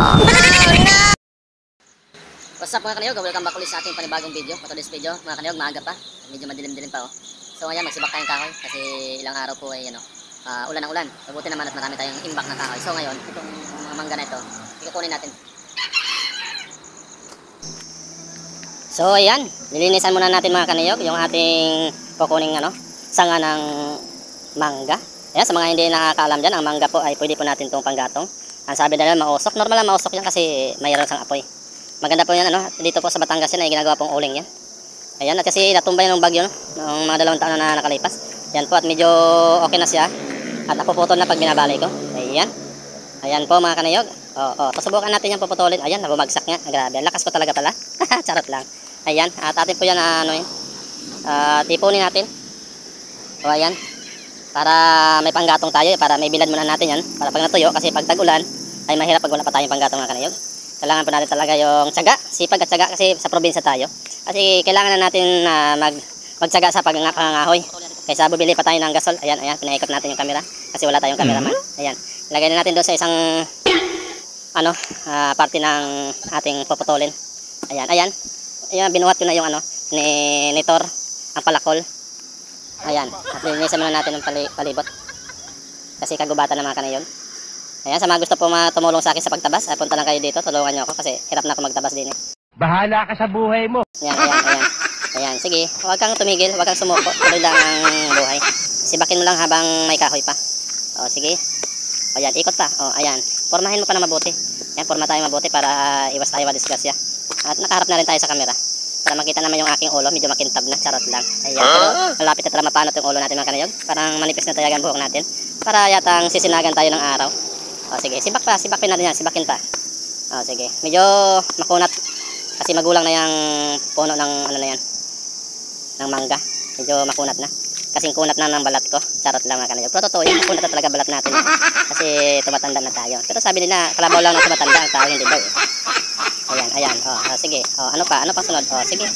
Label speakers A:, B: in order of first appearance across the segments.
A: What's up mga kanayog? Welcome back ulit sa ating panibagong video. For today's video mga kanayog, maaga pa. Medyo madilim-dilim pa oh. So ngayon magsibak tayong kahoy kasi ilang araw po ay ulan ng ulan. Mabuti naman at marami tayong imbak na kahoy. So ngayon, itong mga mangga na ito, ikukunin natin. So ayan, nilinisan muna natin mga kanayog yung ating kukuning sanga ng mangga. Ayan, sa mga hindi nakakaalam dyan, ang mangga po ay pwede po natin itong panggatong. Ang sabi nila mausok, normal lang mausok yan kasi mayroon sang apoy. Maganda po yan dito po sa Batangas yan ay ginagawa pong uling yan. Ayan, at kasi natumba yan ng bagyo ng mga 2 taon na nakalipas. Yan po at medyo okay na siya. At napuputol na pag binabali ko. Ayan. Ayan po mga kanayog. Subukan natin yan puputulin. Ayan, nabumagsak nga. Grabe, lakas ko talaga pala. Charot lang. Ayan, at atin po yan tipunin natin. O ayan. Para may panggatong tayo, para may bilad muna natin yan. Para pag natuyo, kasi pag tag-ulan ay mahirap pag wala pa tayong panggatong mga kanayog. Kailangan po natin talaga yung tiyaga, sipag at tiyaga kasi sa probinsya tayo. Kasi kailangan na natin magtiyaga sa pangangahoy. Kaysa bubili pa tayo ng gasol. Ayan, pinaikot natin yung camera kasi wala tayong cameraman. Ayan, ilagay na natin doon sa isang parte ng ating puputulin. Ayan, binuhat ko na yung ni Thor, ang palakol. Ayan, at linisan muna natin ng palibot. Kasi kagubatan na mga kanayog. Ayan, sa mga gusto po tumulong sa akin sa pagtabas, punta lang kayo dito, tulungan nyo ako kasi hirap na ako magtabas din eh.
B: Bahala ka sa buhay mo.
A: Ayan, sige, huwag kang tumigil, huwag kang sumuko, tuloy lang ang buhay. Sibakin mo lang habang may kahoy pa. O, sige. O, ayan, ikot pa. O, ayan, formahin mo pa na mabuti. Ayan, forma tayo mabuti para iwas tayo madisgrasya. At nakaharap na rin tayo sa camera. Para makita naman yung aking ulo, medyo makintab na, charot lang. Ayan, pero malapit na talaga mapanot yung ulo natin mga kanayog. Parang manipis na tayagan buhok natin. Para yatang sisinagan tayo ng araw. O sige, sibakin natin yan, sibakin pa. O sige, medyo makunat. Kasi magulang na yung puno ng ng mangga. Medyo makunat na. Kasing kunat na ng balat ko. Charot lang mga kanayog. Pero totoo yun, kunat na talaga balat natin. Kasi tumatanda na tayo. Pero sabi nila, kalabaw lang ng tumatanda, ang tao hindi daw eh. Ayan, sige. Ano pa sunod? Sige.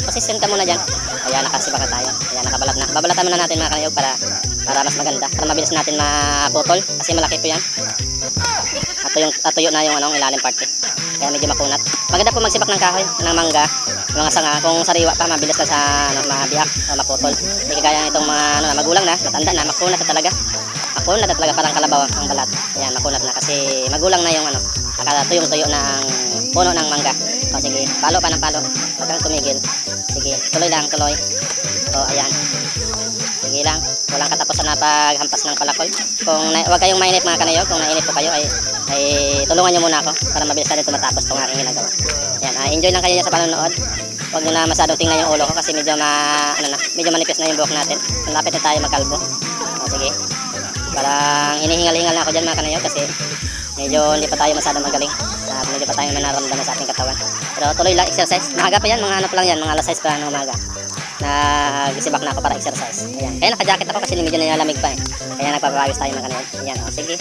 A: Position ka muna dyan. Ayan, nakasibak na tayo. Ayan, nakabalat na. Babalatan muna natin mga kanayog para mas maganda. Para mabilis natin maputol. Kasi malaki po yan. At tuyo na yung ilalim parte. Kaya medyo makunat. Maganda po magsibak ng kahoy, ng mangga, mga sanga. Kung sariwa pa, mabilis na sa mabiyak o maputol. Hindi kagaya itong mga magulang na, matanda na, makunat na talaga. Makunat na talaga, parang kalabaw ang balat. Ayan, makunat na kasi magulang na yung nakatuyong-tuyo ng puno ng mangga. O sige, palo pa ng palo. Huwag kang tumigil. Sige, tuloy lang, tuloy. O ayan. Sige lang, walang katapusan na paghampas ng palakol. Huwag kayong mainit mga kanayog. Kung nainit po kayo ay tulungan nyo muna ako para mabilis natin tumatapos itong aking ginagawa. Ayan, enjoy lang kayo sa panonood. Huwag nyo na masyadong tingnan yung ulo ko kasi medyo medyo manipis na yung buhok natin. Malapit na tayo magkalbo. O sige, parang hinihingal-hingal na ako dyan mga kanayog kasi medyo hindi pa tayo masyadong magaling at medyo pa tayo manaramdaman sa ating katawan. Pero tuloy lang, exercise. Maaga pa yan, mga pa lang yan, mga alas 6 pa ng umaga. Nagsibak na ako para exercise. Ayan. Kaya naka-jacket ako kasi medyo nilalamig pa eh. Kaya nagpapawagos tayo mga kanayog. Ayan, sige.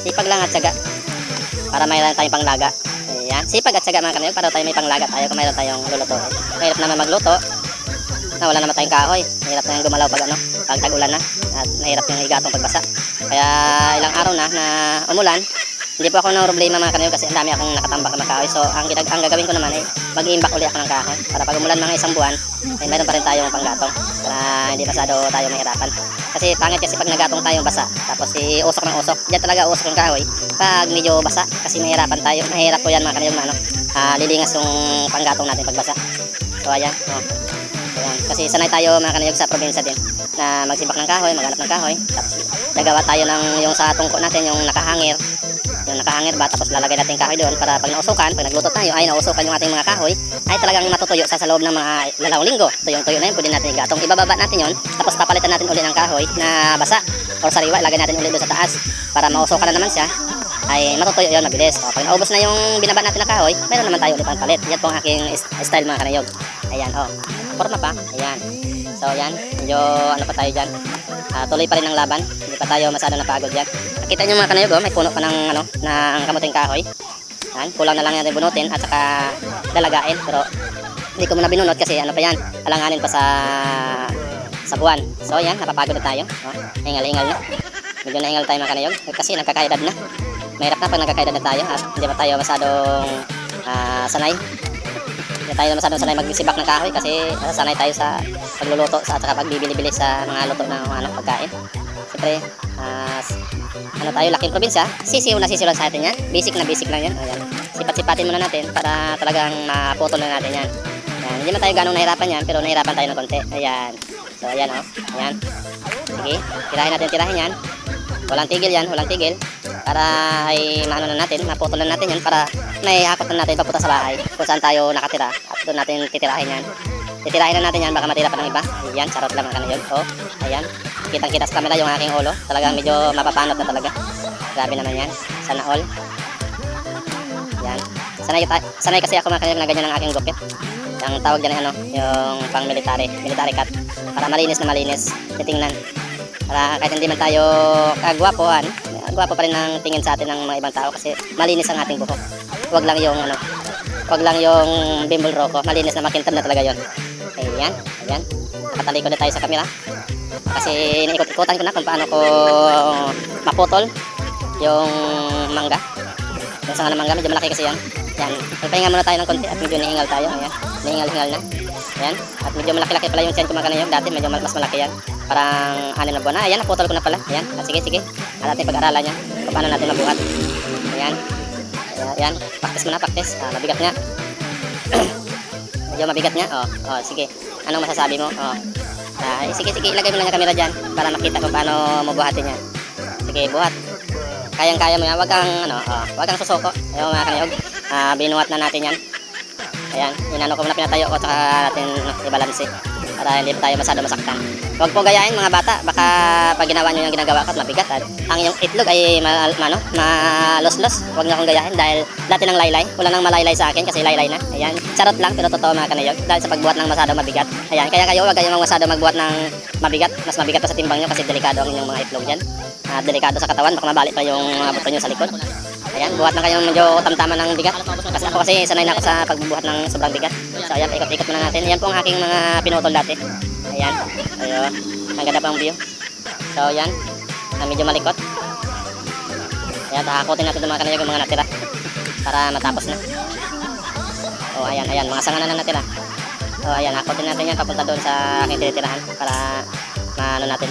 A: Sipag lang at tiyaga para mayroon tayong panglaga. Ayan, sipag at tiyaga mga kanayog para tayo may panglaga tayo kung mayroon tayong luluto. Mahirap naman magluto na wala naman tayong kahoy. Mahirap na yung gumalaw pag tag-ulan na at mahirap yung higatong pagbasa. Kaya ilang araw na umulan, hindi po ako ng problema mga kanayog kasi ang dami akong nakatambak na kahoy. So ang gagawin ko naman ay mag-iimbak uli ako ng kahoy para pag umulan mga isang buwan ay meron pa rin tayong panggatong para hindi masyado tayo mahirapan. Kasi pangit kasi pag nagatong tayong basa tapos usok ng usok, diyan talaga usok ng kahoy pag medyo basa kasi mahirapan tayo. Mahirap po yan mga kanayog lilingas yung panggatong natin pag basa. So ayan, ayan. Kasi sanay tayo mga kanayog sa probinsya din na magsibak ng kahoy, maghanap ng kahoy tapos gagawa tayo ng yung sa tungko natin yung nakahangir ba, tapos lalagay natin kahoy doon para pag nausukan, pag nagluto tayo ay nausukan yung ating mga kahoy ay talagang matutuyo sa loob ng mga lalawang linggo. Tuyong-tuyo na yun, pwede natin igatong, ibababa natin yon tapos papalitan natin uli ng kahoy na basa o sariwa, ilagay natin uli doon sa taas para mausukan na naman siya ay matutuyo yun mabilis. O pag naubos na yung binaba natin na kahoy, meron naman tayo ulit pang palit. Yan po ang aking style mga kanayog. Ayan, forma pa, ayan. So ayan, medyo pa tayo dyan. Tuloy pa rin ang laban, hindi pa tayo masyado napagod yan. Nakita nyo mga kanayog, may puno pa ng kamuting kahoy. Yan, kulang na lang natin bunutin at saka lalagain. Pero hindi ko muna binunot kasi pa yan, alanganin pa sa buwan. So yan, napapagod na tayo. Hingal-hingal na. Medyo nahingal tayo mga kanayog kasi nagkakaedad na. mahirap na pag nagkakaedad na tayo at hindi pa tayo masyadong sanay. Hindi tayo masyadong sanay magsibak ng kahoy kasi sanay tayo sa pagluluto at saka pagbibili-bili sa mga luto ng pagkain. Siyempre, tayo laking probinsya, sisiw na sisiw lang sa atin yan. Basic na basic lang yan. Ayan. Sipat-sipatin muna natin para talagang maputol na natin yan. Ayan. Hindi man tayo ganong nahirapan yan, pero nahirapan tayo ng konti. Ayan. So, ayan o. Ayan. Sige, tirahin yan. Walang tigil yan, walang tigil. Para ay maano na natin, maputol na natin yan para may hakot na natin papunta sa bahay kung saan tayo nakatira. At doon natin titirahin yan. Titirahin na natin yan, baka matira pa ng iba. Ayan, charot lang ang kanayog. O, ayan. Kitang-kita sa camera yung aking ulo. Talagang medyo mapapanot na talaga. Grabe naman yan. Sana all. Yan. Sanay kasi ako mga kanayog na ganyan ang aking gupit. Yung tawag dyan ay yung pang military cut. Para malinis na malinis. Titingnan. Para kahit hindi man tayo kagwapohan, gwapo pa rin ang tingin sa atin ng mga ibang tao kasi malinis ang ating buhok. Huwag lang yung bimbol roko. Malinis na makintab na talaga yon. Ayan. Ayan. Nakatalikod na tayo sa camera. Kasi iniikot-ikotan ko na kung paano ko maputol yung mangga. Yung sanga ng mangga, medyo malaki kasi yan. Yan. Magpahinga muna tayo ng konti at medyo nihingal tayo. Ayan. Nihingal-hingal na. Ayan. At medyo malaki-laki pala yung tiyan ko mga kanayog. Dati medyo mas malaki yan. Parang 6 na buwan na. Ayan, naputol ko na pala. Ayan. At sige. At ating pag-aralan yan. Kung paano natin mabuhat. Ayan. Ayan. Practice muna, practice. Mabigat nga. Medyo mabigat nga. Sige. Anong masasabi mo? Sige, ilagay mo lang yung camera dyan para makita kung paano mo buhatin yan. Sige, buhat. Kayang-kaya mo yan. Wag kang susuko. Ayaw mga kanayog. Binuhat na natin yan. Ayan, inano ko muna, pinatayo ko, tsaka natin i-balance para hindi tayo masyado masaktan. Huwag po gayahin mga bata, baka pag ginawa nyo yung ginagawa ko at mabigat at ang inyong itlog ay malos-los. Huwag nyo akong gayahin dahil dati ng laylay, wala nang malaylay sa akin kasi laylay na. Ayan, charot lang pero totoo mga kanayog dahil sa pagbuhat ng masyado mabigat. Ayan, kaya kayo huwag kayong masyado magbuhat ng mabigat, mas mabigat pa sa timbang nyo kasi delikado ang inyong mga itlog dyan. Delikado sa katawan, baka mabalik pa yung mga buto nyo sa likod. Ayan, buhat na kayong medyo tamtaman ng bigat. Kasi ako kasi sanay na ako sa pagbubuhat ng sobrang bigat. So ayan, ikot-ikot muna natin. Ayan po ang aking mga pinutol dati. Ayan. Ayun. Ang ganda pa ang view. So ayan, medyo malikot. Ayan, hakutin natin itong mga kanayog yung mga natira. Para matapos na. Ayan, mga sanga na natira. Ayan, hakutin natin yan papunta doon sa aking tinitirahan. Para maano natin.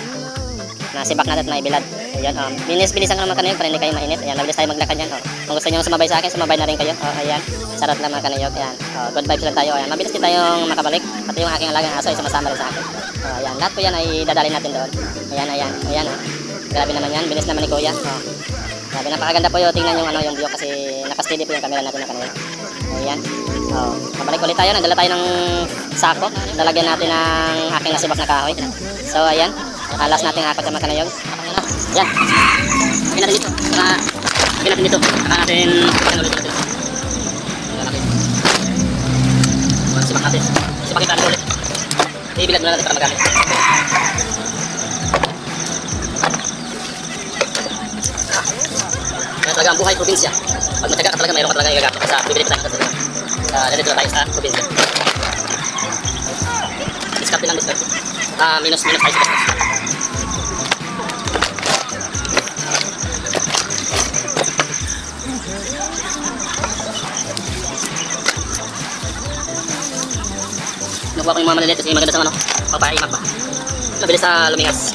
A: Nasibak natin at maibilad. Ayan, bilis-bilisan ka naman kanayog para hindi kayo mainit. Ayan, mabilis tayo maglakad yan. Kung gusto nyo sumabay sa akin, sumabay na rin kayo. Ayan, sarap lang mga kanayog. Ayan, good vibes lang tayo. Ayan, mabilis din tayong makabalik. Pati yung aking alagang aso ay sumasama rin sa akin. Ayan, lahat po yan ay dadalhin natin doon. Ayan, grabe naman yan, bilis naman ni kuya. Grabe, napakaganda po yung tingnan yung view kasi nakasteady po yung camera natin na kanayog. Ayan, kabalik ulit tayo. Nagdala tayo ng sako. Dalagyan natin ng aking nasibak na kahoy. So ayan, nakalas natin hakot sa mga kanayog. Yan. Lagyan natin dito. Lagyan natin dito. Saka natin ulit. Sipak natin. Sipakin natin ulit. Ibilad muna natin para magamit. Kaya talaga ang buhay probinsya. Pag mataga ka talaga, mayroon ka talaga igagamit sa bibili pa tayo sa dito tayo sa probinsya. Diskarte lang, diskarte. Minus tayo sa gastos. Nakuha ko yung mga maliliit kasi maganda sa papaimak ba. Mabilis sa lumingas.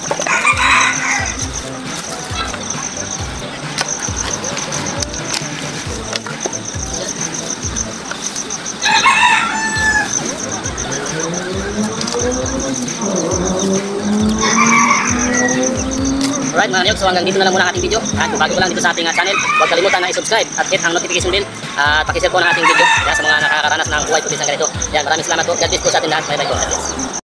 A: Alright mga kanayog, so hanggang dito na lang muna ang ating video. At kung bago ko lang dito sa ating channel, huwag kalimutan na i-subscribe at hit ang notification bell at pakishare po ng ating video sa mga nakakaranas ng buhay probinsya ganito. Yan, maraming salamat po. God bless po sa ating lahat. Bye bye po.